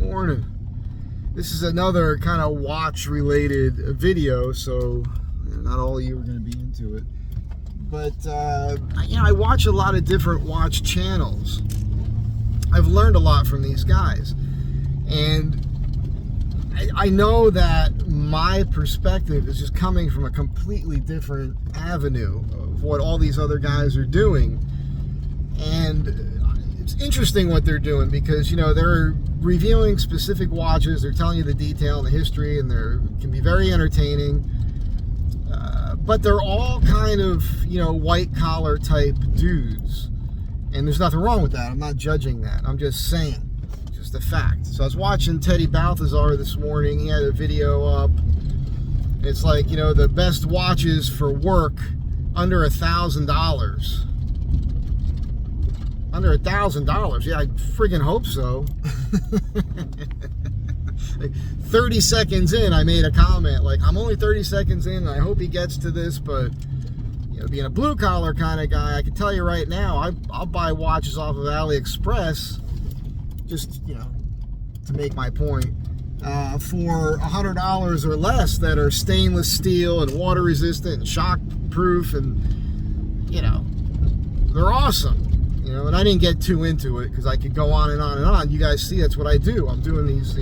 morning. This is another kind of watch-related video, so not all of you are going to be into it. But, I watch a lot of different watch channels. I've learned a lot from these guys. And I know that my perspective is just coming from a completely different avenue of what all these other guys are doing. And it's interesting what they're doing because, they're reviewing specific watches, they're telling you the detail and the history, and they can be very entertaining. But they're all kind of, white-collar type dudes. And there's nothing wrong with that. I'm not judging that. I'm just saying. Just a fact. So I was watching Teddy Balthazar this morning. He had a video up. It's like, the best watches for work under $1,000. Under $1,000. Yeah, I friggin' hope so. Like 30 seconds in, I made a comment like, I'm only 30 seconds in, and I hope he gets to this, but being a blue collar kind of guy, I can tell you right now, I'll buy watches off of AliExpress, just to make my point, for $100 or less, that are stainless steel and water resistant and shock proof, and they're awesome. And I didn't get too into it because I could go on and on and on. You guys see, that's what I do. I'm doing these,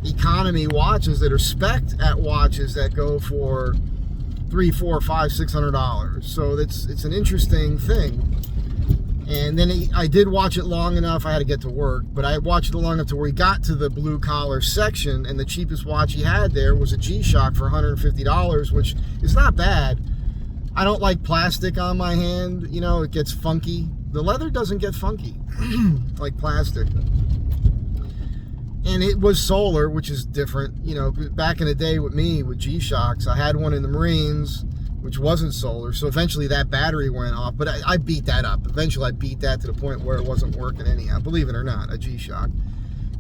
economy watches that are spec'd at watches that go for $300, $400, $500, $600. So it's an interesting thing. And then I did watch it long enough. I had to get to work, but I watched it long enough to where he got to the blue collar section, and the cheapest watch he had there was a G-Shock for $150, which is not bad. I don't like plastic on my hand. It gets funky. The leather doesn't get funky like plastic. And it was solar, which is different. Back in the day with me, with G-Shocks, I had one in the Marines, which wasn't solar. So eventually that battery went off. But I beat that up. Eventually I beat that to the point where it wasn't working anyhow. Believe it or not, a G-Shock.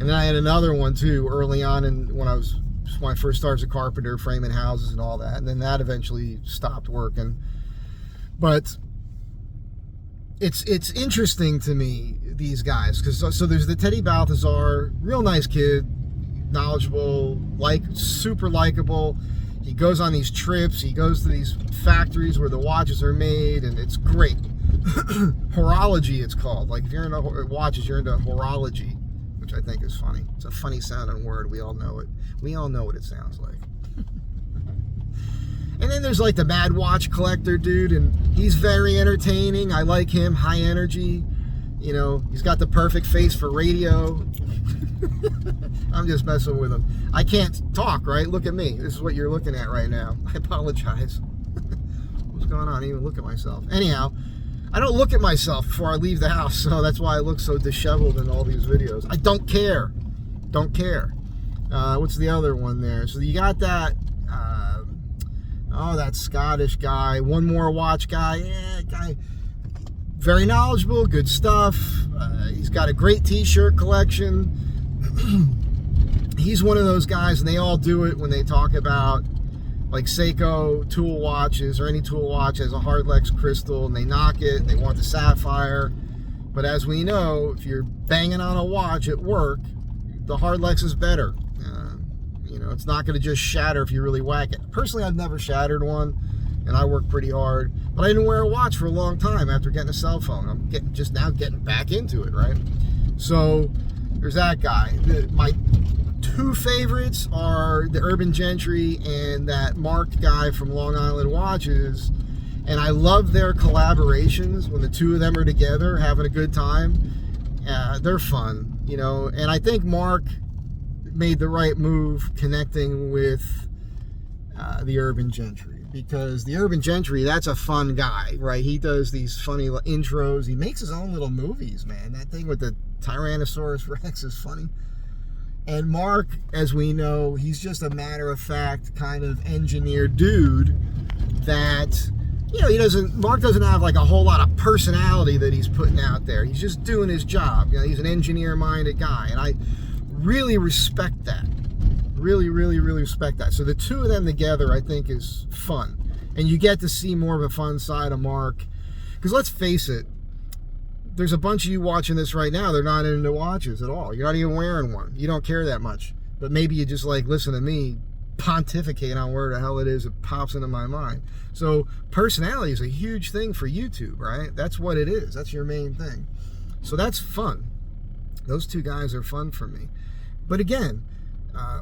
And then I had another one too early on when I first started as a carpenter, framing houses and all that. And then that eventually stopped working. But it's interesting to me, these guys, because so there's the Teddy Balthazar, real nice kid, knowledgeable, super likable. He goes on these trips, he goes to these factories where the watches are made, and it's great. Horology, it's called. Like, if you're into watches, you're into horology, which I think is funny. It's a funny sounding word. We all know it. We all know what it sounds like. And then there's like the Mad Watch Collector dude, and he's very entertaining. I like him, high energy. He's got the perfect face for radio. I'm just messing with him. I can't talk, right? Look at me. This is what you're looking at right now. I apologize. What's going on? I didn't even look at myself. Anyhow, I don't look at myself before I leave the house, so that's why I look so disheveled in all these videos. I don't care. Don't care. What's the other one there? So you got that... that Scottish guy, one more watch guy. Guy, very knowledgeable, good stuff. He's got a great t-shirt collection. He's one of those guys, and they all do it when they talk about like Seiko tool watches, or any tool watch has a Hardlex crystal, and they knock it, they want the sapphire. But as we know, if you're banging on a watch at work, the Hardlex is better. It's not going to just shatter if you really whack it. Personally, I've never shattered one, and I work pretty hard. But I didn't wear a watch for a long time after getting a cell phone. I'm just now getting back into it, right? So there's that guy. My two favorites are the Urban Gentry and that Mark guy from Long Island Watches. And I love their collaborations when the two of them are together having a good time. They're fun, And I think Mark made the right move connecting with the Urban Gentry, because the Urban Gentry, that's a fun guy, right? He does these funny intros. He makes his own little movies, man. That thing with the Tyrannosaurus Rex is funny. And Mark, as we know, he's just a matter-of-fact kind of engineer dude that, Mark doesn't have like a whole lot of personality that he's putting out there. He's just doing his job. He's an engineer-minded guy, and I really respect that. Really, really, really respect that. So the two of them together, I think, is fun. And you get to see more of a fun side of Mark. Because let's face it, there's a bunch of you watching this right now, they're not into watches at all. You're not even wearing one. You don't care that much. But maybe you just like listen to me pontificate on where the hell it is. It pops into my mind. So personality is a huge thing for YouTube, right? That's what it is. That's your main thing. So that's fun. Those two guys are fun for me. But again,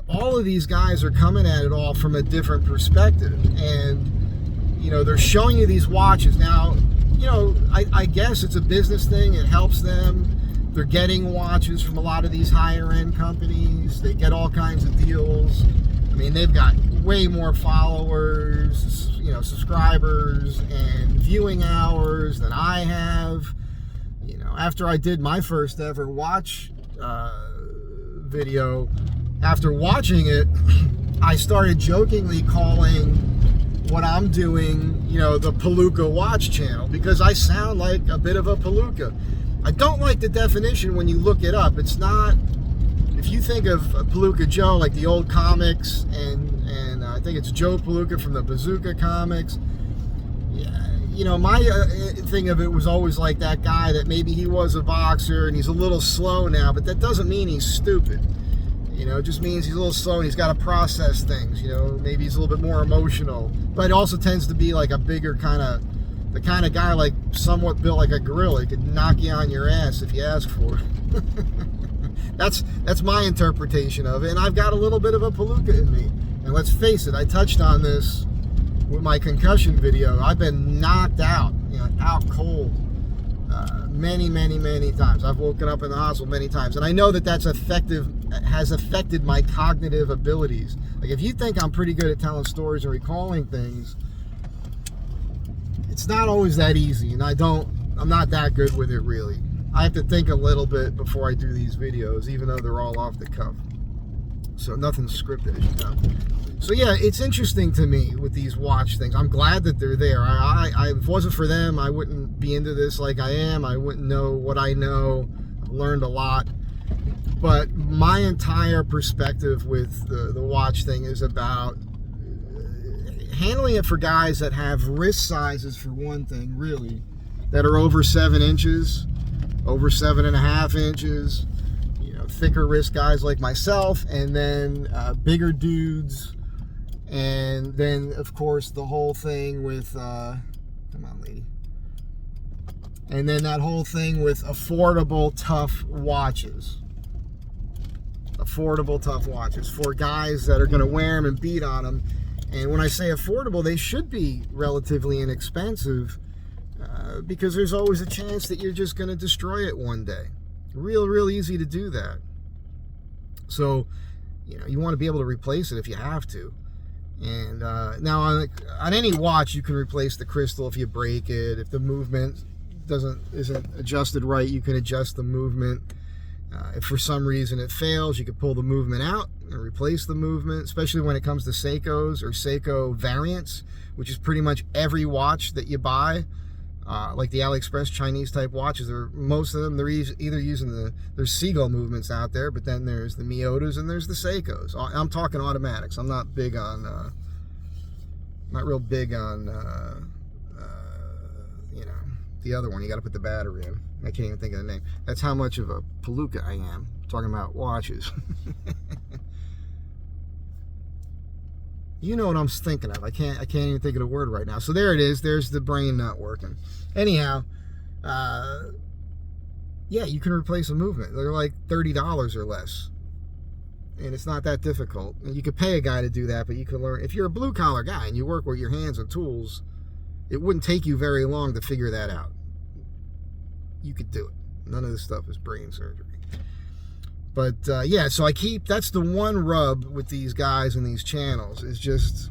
all of these guys are coming at it all from a different perspective. And, you know, they're showing you these watches. Now, you know, I guess it's a business thing. It helps them. They're getting watches from a lot of these higher end companies. They get all kinds of deals. I mean, they've got way more followers, you know, subscribers and viewing hours than I have. You know, after I did my first ever watch video, after watching it, I started jokingly calling what I'm doing, you know, the Palooka watch channel, because I sound like a bit of a Palooka. I don't like the definition when you look it up. It's not, if you think of Palooka Joe, like the old comics, and I think it's Joe Palooka from the Bazooka comics. Yeah, you know, my thing of it was always like that guy that maybe he was a boxer and he's a little slow now, but that doesn't mean he's stupid. You know, it just means he's a little slow and he's got to process things. You know, maybe he's a little bit more emotional, but it also tends to be like a bigger kind of, the kind of guy like somewhat built like a gorilla. He could knock you on your ass if you ask for it. That's my interpretation of it, and I've got a little bit of a Palooka in me. And let's face it, I touched on this with my concussion video. I've been knocked out, you know, out cold many times. I've woken up in the hospital many times, and I know that that's has affected my cognitive abilities. Like, if you think I'm pretty good at telling stories and recalling things, it's not always that easy, and I'm not that good with it, really. I have to think a little bit before I do these videos, even though they're all off the cuff. So nothing's scripted, as you know. So yeah, it's interesting to me with these watch things. I'm glad that they're there. If it wasn't for them, I wouldn't be into this like I am. I wouldn't know what I know. I've learned a lot. But my entire perspective with the watch thing is about handling it for guys that have wrist sizes, for one thing, really, that are over 7 inches, over 7.5 inches, you know, thicker wrist guys like myself, and then bigger dudes, and then of course the whole thing with come on, lady, and then that whole thing with affordable tough watches. Affordable tough watches for guys that are going to wear them and beat on them. And when I say affordable, they should be relatively inexpensive, because there's always a chance that you're just going to destroy it one day. Real easy to do that. So, you know, you want to be able to replace it if you have to. And now on any watch, you can replace the crystal if you break it. If the movement isn't adjusted right, you can adjust the movement. If for some reason it fails, you can pull the movement out and replace the movement, especially when it comes to Seikos or Seiko variants, which is pretty much every watch that you buy. Like the AliExpress Chinese type watches, most of them, they're either using there's seagull movements out there, but then there's the Miyotas and there's the Seikos. I'm talking automatics. I'm not big on, not real big on, you know, the other one. You got to put the battery in. I can't even think of the name. That's how much of a Palooka I am. Talking about watches. You know what I'm thinking of. I can't even think of the word right now. So there it is. There's the brain not working. Anyhow, yeah, you can replace a movement. They're like $30 or less. And it's not that difficult. And you could pay a guy to do that, but you can learn. If you're a blue collar guy and you work with your hands and tools, it wouldn't take you very long to figure that out. You could do it. None of this stuff is brain surgery. But yeah, so that's the one rub with these guys and these channels, is just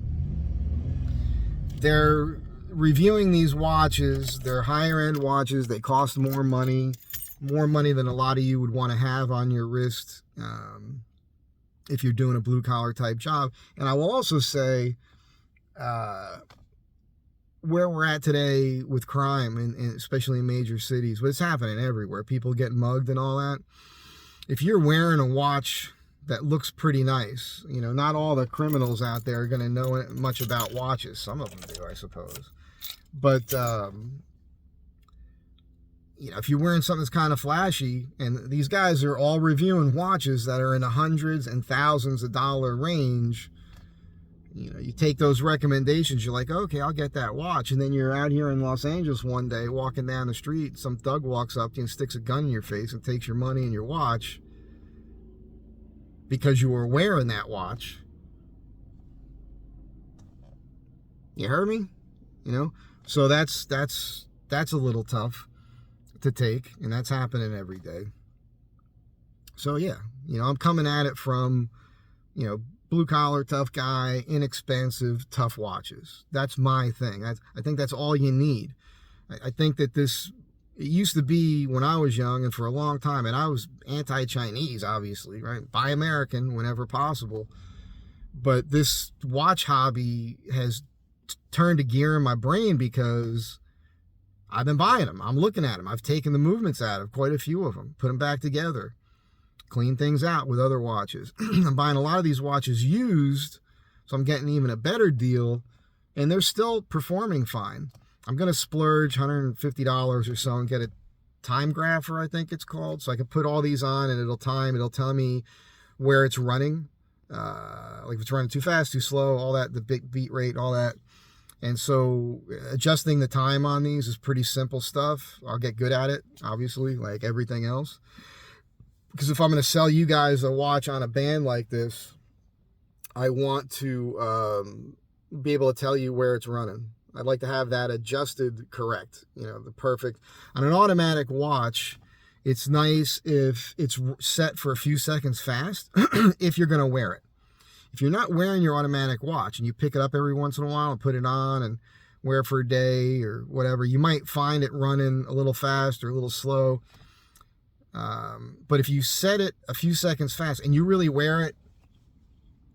they're reviewing these watches. They're higher end watches. They cost more money than a lot of you would want to have on your wrist if you're doing a blue collar type job. And I will also say, where we're at today with crime, and especially in major cities, but it's happening everywhere. People get mugged and all that. If you're wearing a watch that looks pretty nice, you know, not all the criminals out there are going to know much about watches. Some of them do, I suppose. But, you know, if you're wearing something that's kind of flashy, and these guys are all reviewing watches that are in the hundreds and thousands of dollar range, you know, you take those recommendations, you're like, okay, I'll get that watch. And then you're out here in Los Angeles one day, walking down the street, some thug walks up to you and sticks a gun in your face and takes your money and your watch because you were wearing that watch. You heard me? You know? So that's a little tough to take, and that's happening every day. So yeah, you know, I'm coming at it from, you know, blue collar, tough guy, inexpensive, tough watches. That's my thing. I think that's all you need. I think that it used to be when I was young and for a long time, and I was anti-Chinese, obviously, right? Buy American whenever possible. But this watch hobby has turned a gear in my brain because I've been buying them. I'm looking at them. I've taken the movements out of quite a few of them, put them back together, clean things out with other watches. I'm buying a lot of these watches used, so I'm getting even a better deal, and they're still performing fine. I'm going to splurge $150 or so and get a time grapher, I think it's called, so I can put all these on and it'll tell me where it's running, like if it's running too fast, too slow, all that, the big beat rate, all that. And so adjusting the time on these is pretty simple stuff. I'll get good at it, obviously, like everything else. Because if I'm going to sell you guys a watch on a band like this, I want to be able to tell you where it's running. I'd like to have that adjusted correct, you know, the perfect. On an automatic watch, it's nice if it's set for a few seconds fast if you're going to wear it. If you're not wearing your automatic watch and you pick it up every once in a while and put it on and wear it for a day or whatever, you might find it running a little fast or a little slow. But if you set it a few seconds fast and you really wear it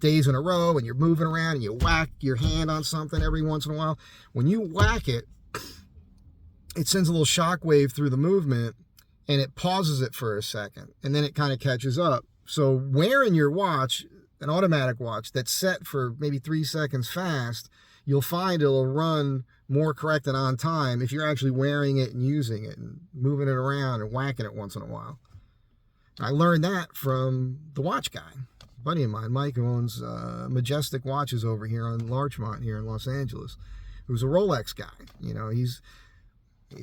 days in a row and you're moving around and you whack your hand on something every once in a while, when you whack it, it sends a little shock wave through the movement and it pauses it for a second and then it kind of catches up. So wearing your watch, an automatic watch that's set for maybe 3 seconds fast, you'll find it'll run more correct and on time if you're actually wearing it and using it and moving it around and whacking it once in a while. I learned that from the watch guy, a buddy of mine, Mike, who owns Majestic Watches over here on Larchmont here in Los Angeles, who's a Rolex guy. You know, he's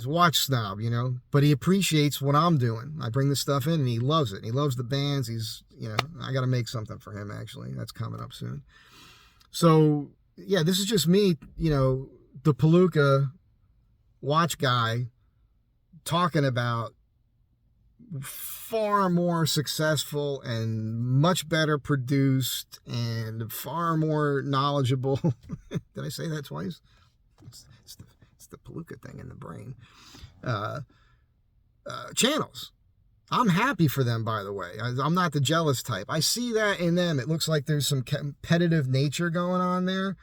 a watch snob, you know, but he appreciates what I'm doing. I bring this stuff in and he loves it. And he loves the bands. You know, I got to make something for him, actually. That's coming up soon. So, yeah, this is just me, you know, the Palooka watch guy talking about far more successful and much better produced and far more knowledgeable. Did I say that twice? It's the Palooka thing in the brain. Channels. I'm happy for them, by the way. I'm not the jealous type. I see that in them. It looks like there's some competitive nature going on there.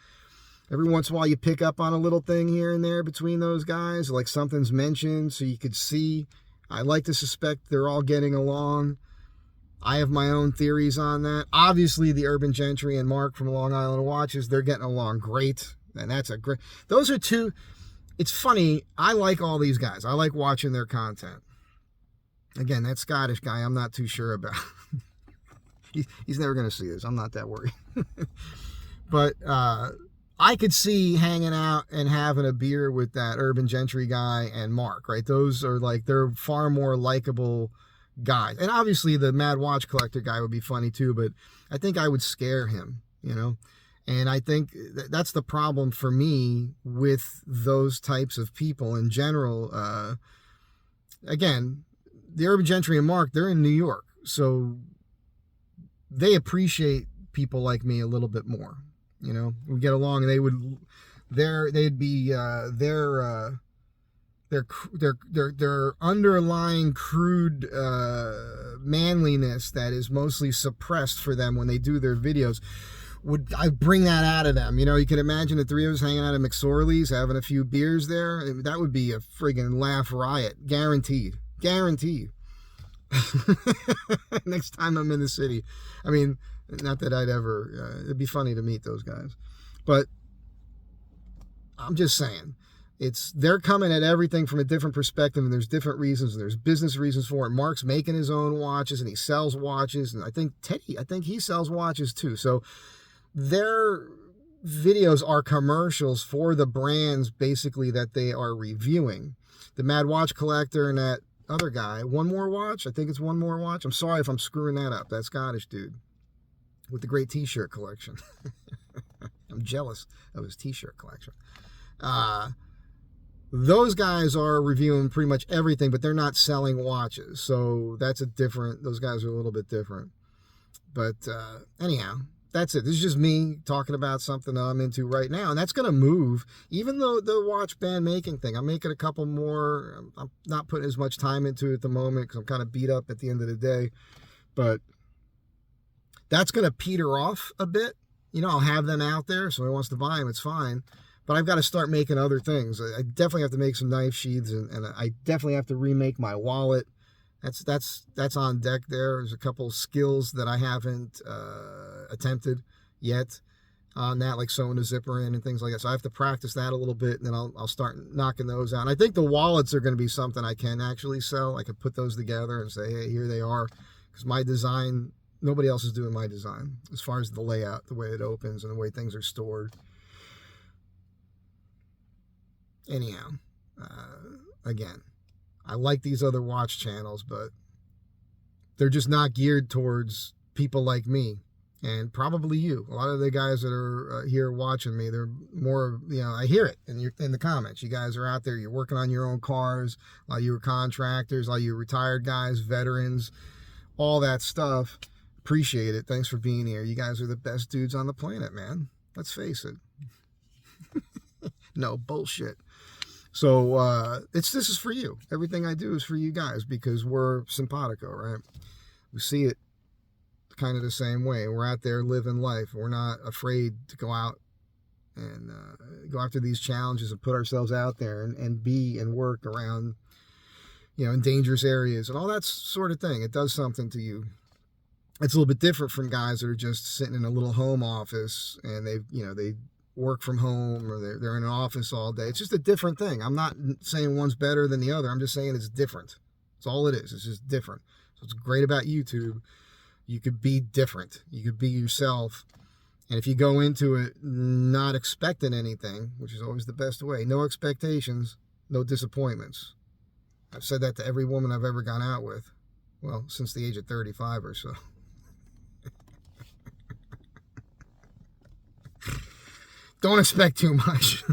Every once in a while you pick up on a little thing here and there between those guys, like something's mentioned so you could see. I like to suspect they're all getting along. I have my own theories on that. Obviously, the Urban Gentry and Mark from Long Island Watches, they're getting along great. And that's a great... Those are two... It's funny. I like all these guys. I like watching their content. Again, that Scottish guy, I'm not too sure about. He's never going to see this. I'm not that worried. But I could see hanging out and having a beer with that Urban Gentry guy and Mark, right? Those are like, they're far more likable guys. And obviously the Mad Watch Collector guy would be funny too, but I think I would scare him, you know? And I think that's the problem for me with those types of people in general. Again, the Urban Gentry and Mark, they're in New York, so they appreciate people like me a little bit more. You know, we get along, and they'd be their underlying crude manliness that is mostly suppressed for them when they do their videos. I bring that out of them. You know, you can imagine the three of us hanging out at McSorley's, having a few beers there. That would be a friggin' laugh riot. Guaranteed. Next time I'm in the city. I mean, not that I'd ever... it'd be funny to meet those guys. But I'm just saying. they're coming at everything from a different perspective, and there's different reasons, and there's business reasons for it. Mark's making his own watches, and he sells watches, and I think he sells watches too. So their videos are commercials for the brands basically that they are reviewing. The Mad Watch Collector and that other guy, One More Watch, I think it's One More Watch. I'm sorry if I'm screwing that up. That Scottish dude with the great t-shirt collection. I'm jealous of his t-shirt collection. Those guys are reviewing pretty much everything, but they're not selling watches. So those guys are a little bit different. But anyhow, that's it. This is just me talking about something that I'm into right now. And that's going to move. Even though the watch band making thing, I'm making a couple more. I'm not putting as much time into it at the moment because I'm kind of beat up at the end of the day. But that's going to peter off a bit. I'll have them out there. So if he wants to buy them, it's fine. But I've got to start making other things. I definitely have to make some knife sheaths, and I definitely have to remake my wallet. That's on deck there. There's a couple skills that I haven't attempted yet on that, like sewing a zipper in and things like that. So I have to practice that a little bit, and then I'll start knocking those out. And I think the wallets are going to be something I can actually sell. I could put those together and say, hey, here they are. Because my design, nobody else is doing my design as far as the layout, the way it opens, and the way things are stored. Anyhow, again, I like these other watch channels, but they're just not geared towards people like me and probably you. A lot of the guys that are here watching me, they're more, I hear it in the comments. You guys are out there, you're working on your own cars. A lot of you are contractors, a lot of you are retired guys, veterans, all that stuff. Appreciate it. Thanks for being here. You guys are the best dudes on the planet, man. Let's face it. No bullshit. So this is for you. Everything I do is for you guys because we're simpatico, right? We see it kind of the same way. We're out there living life. We're not afraid to go out and go after these challenges and put ourselves out there and be and work around, in dangerous areas and all that sort of thing. It does something to you. It's a little bit different from guys that are just sitting in a little home office and they work from home or they're in an office all day. It's just a different thing. I'm not saying one's better than the other. I'm just saying it's different. That's all it is. It's just different. So what's great about YouTube, you could be different. You could be yourself. And if you go into it not expecting anything, which is always the best way, no expectations, no disappointments. I've said that to every woman I've ever gone out with. Well, since the age of 35 or so. Don't expect too much.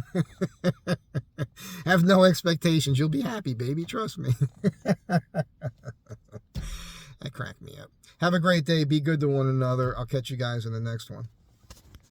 Have no expectations. You'll be happy, baby. Trust me. That cracked me up. Have a great day. Be good to one another. I'll catch you guys in the next one.